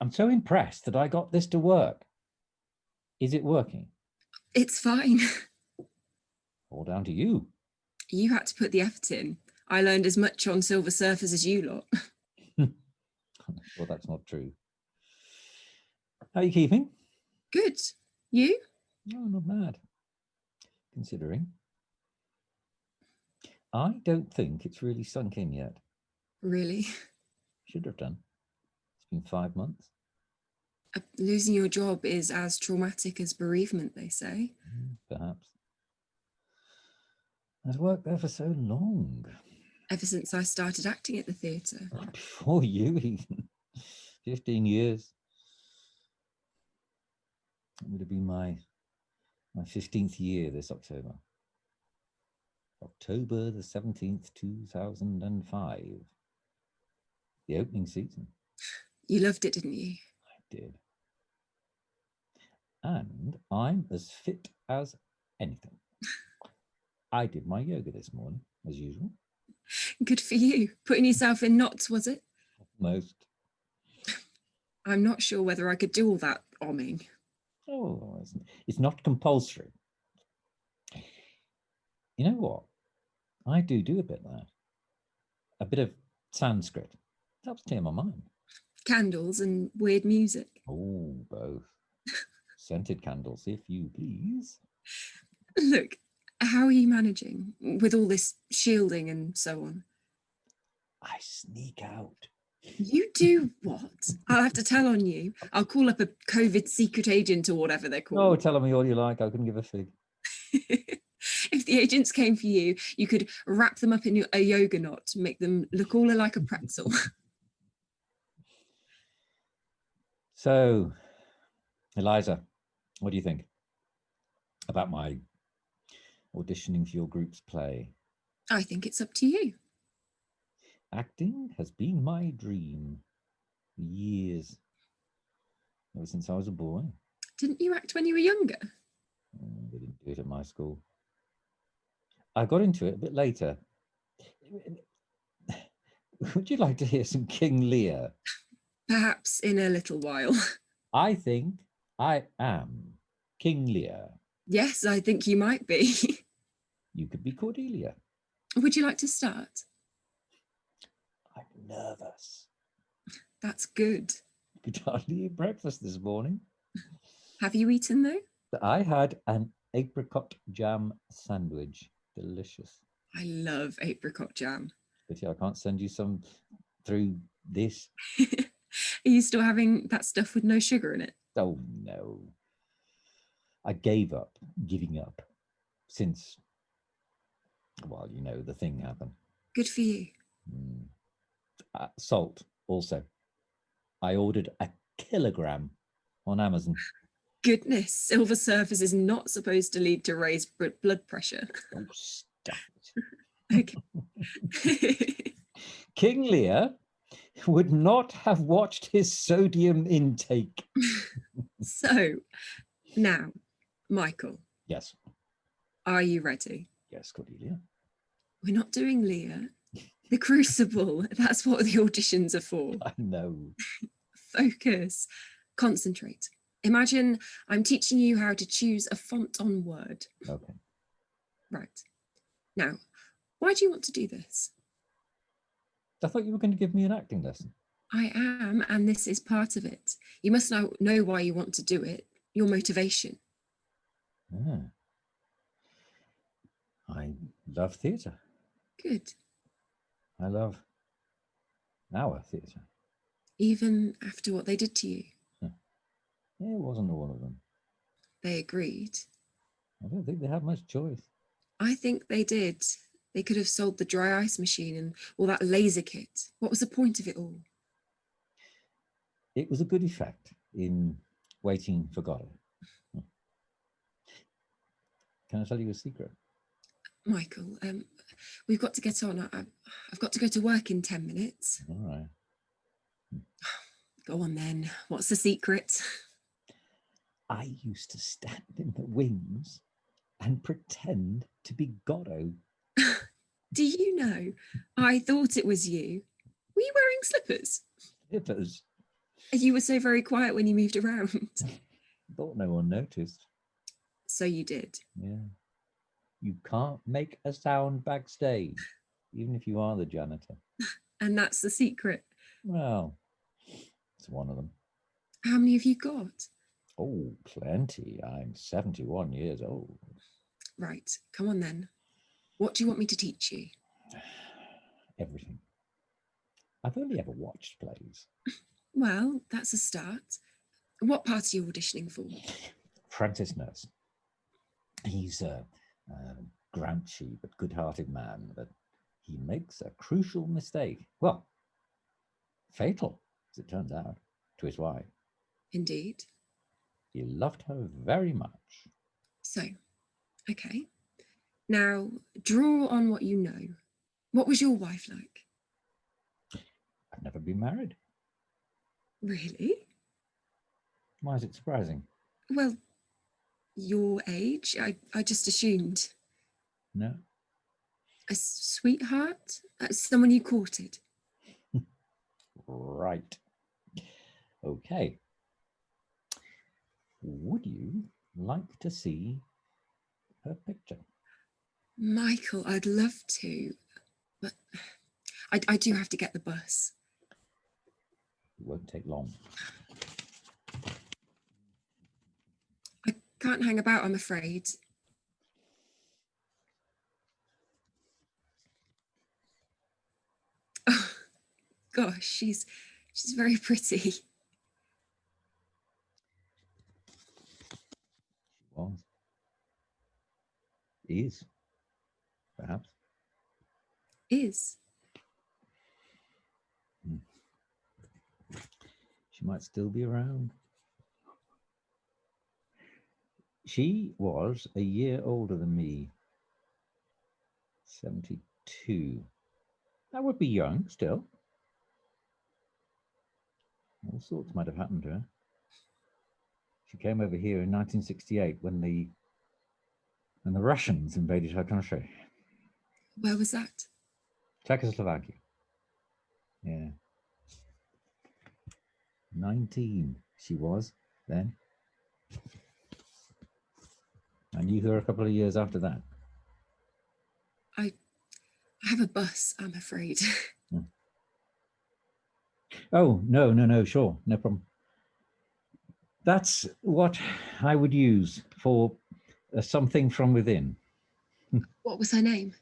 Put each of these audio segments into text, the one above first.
I'm so impressed that I got this to work. Is it working? It's fine. All down to you. You had to put the effort in. I learned as much on Silver Surfers as you lot. Well, that's not true. How are you keeping? Good. You? No, not bad. Considering. I don't think it's really sunk in yet. Really? Should have done. It's been 5 months. Losing your job is as traumatic as bereavement, they say. Perhaps. I've worked there for so long. Ever since I started acting at the theatre. Before you even. 15 years. It would have been my 15th year this October. October the 17th, 2005. The opening season. You loved it, didn't you? I did. And I'm as fit as anything. I did my yoga this morning, as usual. Good for you. Putting yourself in knots, was it? Most. I'm not sure whether I could do all that omming. Oh, it's not compulsory. You know what? I do a bit of that. A bit of Sanskrit. It helps clear my mind. Candles and weird music. Oh, both. Scented candles, if you please. Look, how are you managing with all this shielding and so on? I sneak out. You do what? I'll have to tell on you. I'll call up a COVID secret agent or whatever they're called. Oh, tell me all you like. I couldn't give a fig. If the agents came for you, you could wrap them up in a yoga knot to make them look all like a pretzel. So, Eliza, what do you think about my auditioning for your group's play? I think it's up to you. Acting has been my dream for years, ever since I was a boy. Didn't you act when you were younger? They didn't do it at my school. I got into it a bit later. Would you like to hear some King Lear? Perhaps in a little while. I think I am King Lear. Yes, I think you might be. You could be Cordelia. Would you like to start? I'm nervous. That's good. You could hardly eat breakfast this morning. Have you eaten though? I had an apricot jam sandwich. Delicious. I love apricot jam. But yeah, I can't send you some through this. Are you still having that stuff with no sugar in it? Oh no. I gave up giving up since, well, you know, the thing happened. Good for you. Salt also. I ordered a kilogram on Amazon. Goodness, Silver Surfers is not supposed to lead to raised blood pressure. Oh, stop it. Okay. King Lear would not have watched his sodium intake. So, now, Michael. Yes. Are you ready? Yes, Cordelia. We're not doing Lear. The Crucible. That's what the auditions are for. I know. Focus. Concentrate. Imagine I'm teaching you how to choose a font on Word. Okay. Right. Now, why do you want to do this? I thought you were going to give me an acting lesson. I am, and this is part of it. You must now know why you want to do it, your motivation. Ah. I love theatre. Good. I love our theatre. Even after what they did to you? It wasn't all of them. They agreed. I don't think they had much choice. I think they did. They could have sold the dry ice machine and all that laser kit. What was the point of it all? It was a good effect in waiting for Godot. Can I tell you a secret? Michael, we've got to get on. I've got to go to work in 10 minutes. All right. Go on then. What's the secret? I used to stand in the wings and pretend to be Godot. Do you know, I thought it was you. Were you wearing slippers? Slippers? You were so very quiet when you moved around. Thought no one noticed. So you did. Yeah. You can't make a sound backstage, even if you are the janitor. And that's the secret. Well, it's one of them. How many have you got? Oh, plenty. I'm 71 years old. Right, come on then. What do you want me to teach you? Everything. I've only ever watched plays. Well, that's a start. What part are you auditioning for? Francis Nurse. He's a grouchy but good-hearted man, but he makes a crucial mistake. Well, fatal, as it turns out, to his wife. Indeed. He loved her very much. So, okay. Now, draw on what you know. What was your wife like? I've never been married. Really? Why is it surprising? Well, your age, I just assumed. No. A sweetheart? Someone you courted? Right. Okay. Would you like to see her picture? Michael, I'd love to, but I do have to get the bus. It won't take long. I can't hang about, I'm afraid. Oh, gosh, she's very pretty. She was. Is. Perhaps. Is. She might still be around. She was a year older than me. 72. That would be young still. All sorts might have happened to her. She came over here in 1968 when the Russians invaded her country. Where was that? Czechoslovakia. Yeah. 19 she was then. I knew her a couple of years after that. I have a bus, I'm afraid. Oh, no, sure, no problem. That's what I would use for something from within. What was her name?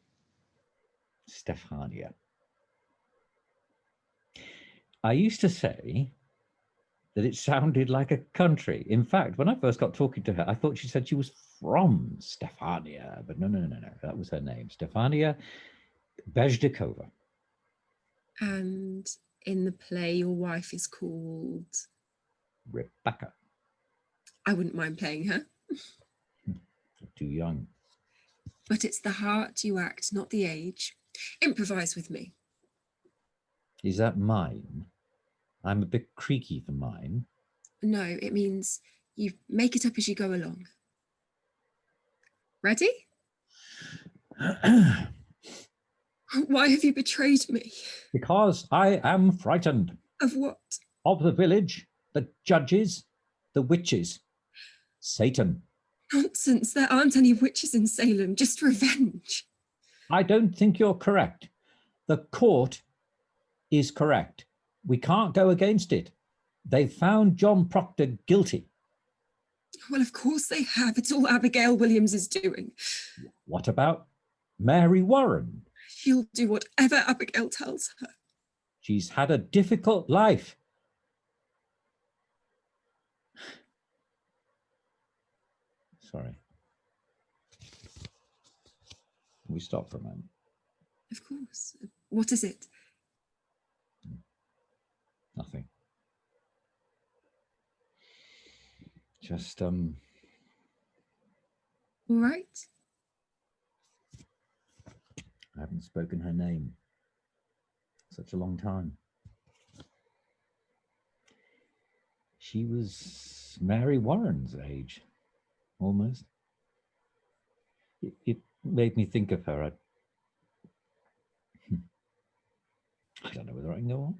Stefania. I used to say that it sounded like a country. In fact, when I first got talking to her, I thought she said she was from Stefania, but no, that was her name. Stefania Bezdekova. And in the play, your wife is called? Rebecca. I wouldn't mind playing her. Too young. But it's the heart you act, not the age. Improvise with me. Is that mine? I'm a bit creaky for mine. No, it means you make it up as you go along. Ready? Why have you betrayed me? Because I am frightened. Of what? Of the village, the judges, the witches, Satan. Nonsense, there aren't any witches in Salem, just revenge. I don't think you're correct. The court is correct. We can't go against it. They found John Proctor guilty. Well, of course they have. It's all Abigail Williams is doing. What about Mary Warren? She'll do whatever Abigail tells her. She's had a difficult life. Sorry. Can we stop for a moment? Of course. What is it? Nothing. Just, All right. I haven't spoken her name such a long time. She was Mary Warren's age, almost. It made me think of her. I don't know whether I can go on.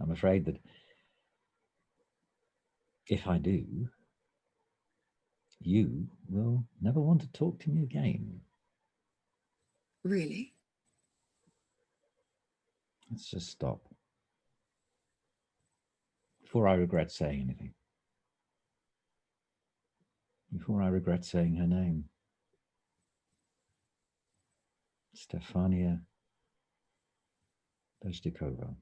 I'm afraid that if I do, you will never want to talk to me again. Really? Let's just stop before I regret saying anything. Before I regret saying her name. Stefania Bezdekova.